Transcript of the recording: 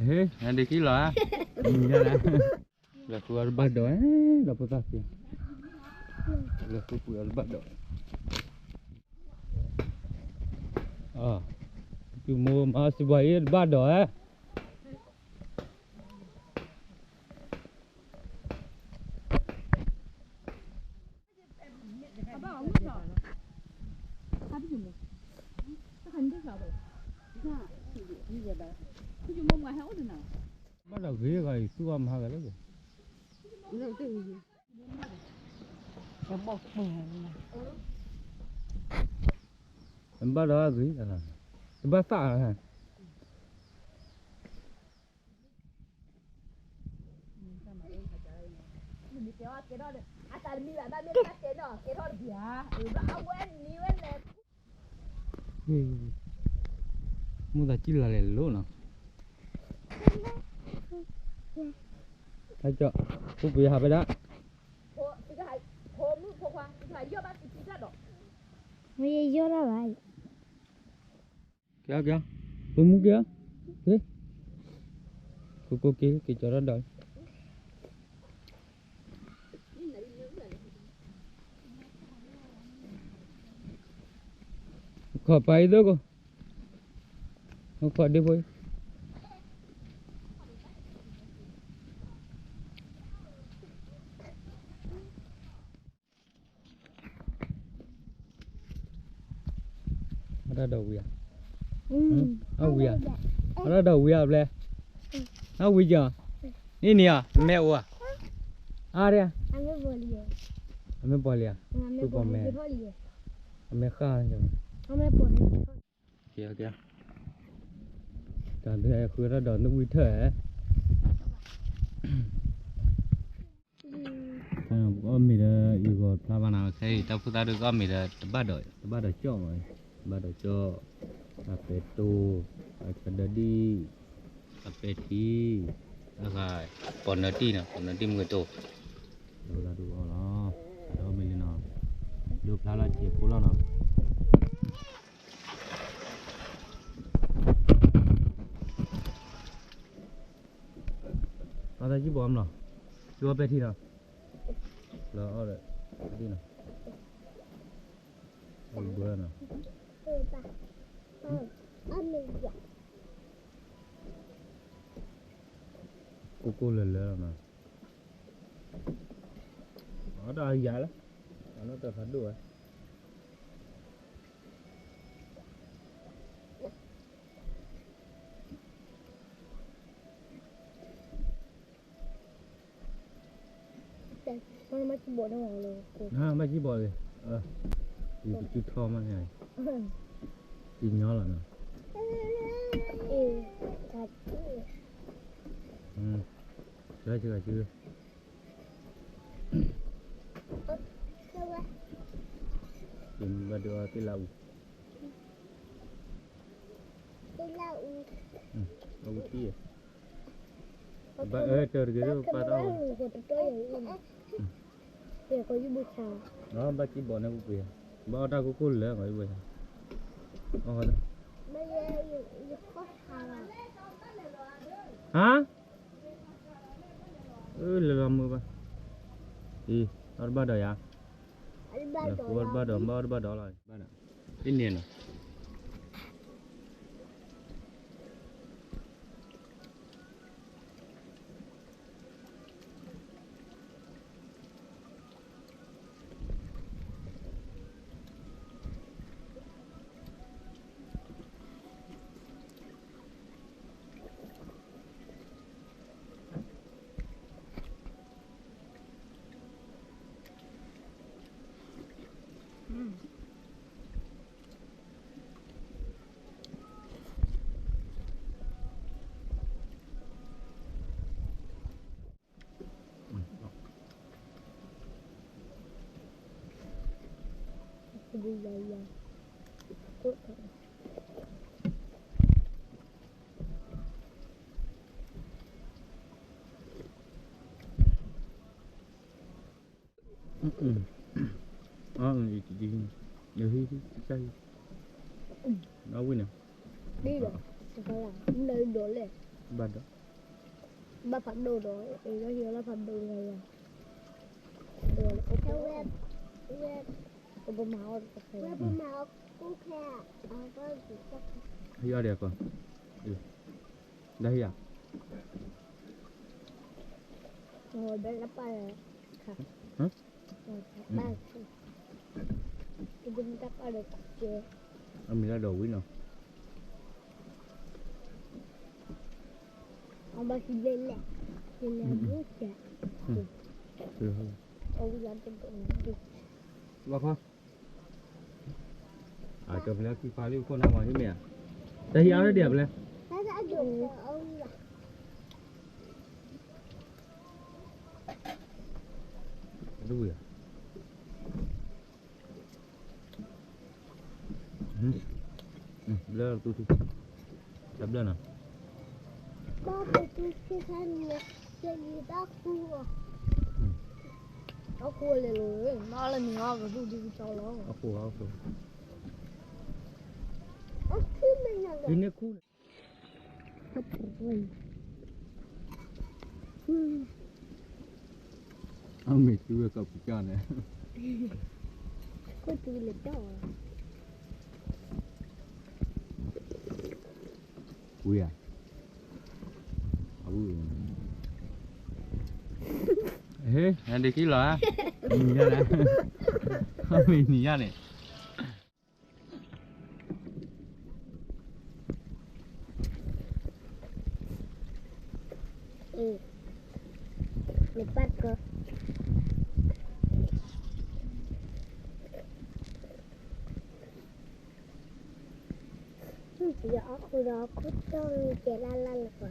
Heh, ada kilo ah. Iya lah. Lah keluar bado dapat apa? Lah keluar bado. Ah. Cuma masih bayar bado Bắt đầu ghế rồi xuông hai cái đó rồi. Em bắt đầu ghế là em bắt phạ hả? Mua ta chỉ là lẻ lỗ nào. Hay cho, cũng bị hả vậy đó. Bây giờ ra vậy. Kéo kéo, tôi muốn kéo, thế, cô kia cho nó đợi. Khỏi bay đó cô, không khỏi đi vui. Ada đầu à? Awi à? Ada đầu à ble? Awi giờ? Ini ni à? Mẹ à? Ada à? Ame boleh. Ame boleh à? Ame boleh. Ame khá rồi. Ame boleh. Kìa kìa. Cảm thấy khứa ra đón nó vui thể. Có mình là yêu gọi là bạn nào thấy tao phụ ta được có mình là ba đời cho rồi. Ba đời cho cà phê tu cà đi cà phê thi rồi còn nó đi người tu đâu là đủ nó đâu mình nó được là chỉ phụ nó nó ta chỉ bom nó chưa phê thi nào rồi rồi đi nào bữa nào cô lên mà ở đây dài lắm nó tập phát đuổi Mấy chỉ bộ đâu rồi ha mấy chỉ bộ gì thì chú thò mà này thì nhỏ là nè chưa tìm và đưa cái lầu lầu kia bà ơi trời cái đó bà đâu có gì bự sao đó bà chỉ bỏ nó cũng về bà ta cũng cool nữa rồi vậy hả làm mưa bà đi ở ba đời à ba đời rồi ba đời cái niên à đi nhiều khi đi chơi ở bên nào đi rồi phải làm nơi đổ lên bắt đó ba phạm đồ đó thì có nhiều là phạm đồ này là đồ là theo web có máu web máu cũng kha có gì chắc hiểu được không đây à rồi đây là ba hả ba cái chúng ta có được chưa mình ra đồ quý nào ông ba chỉ lên nè bước chả ông dám trên tụi mình đi vâng không à cho mình cái pha lưu con nào mà thế mẹ đây hiểu đẹp lên nó đã dùng ông là đúng rồi lơ tôi đập đơn à ba tôi cái thân cái gì đó cua nó cua lên rồi nó là ngon rồi tôi đi cho nó áo phù thứ mình là ini aku thật rồi amit juga kau pikiran ya có tôi là cho Uya nanti kilo ah ini ya ini ya nih lepas ke ya aku tahu jalan-jalan apa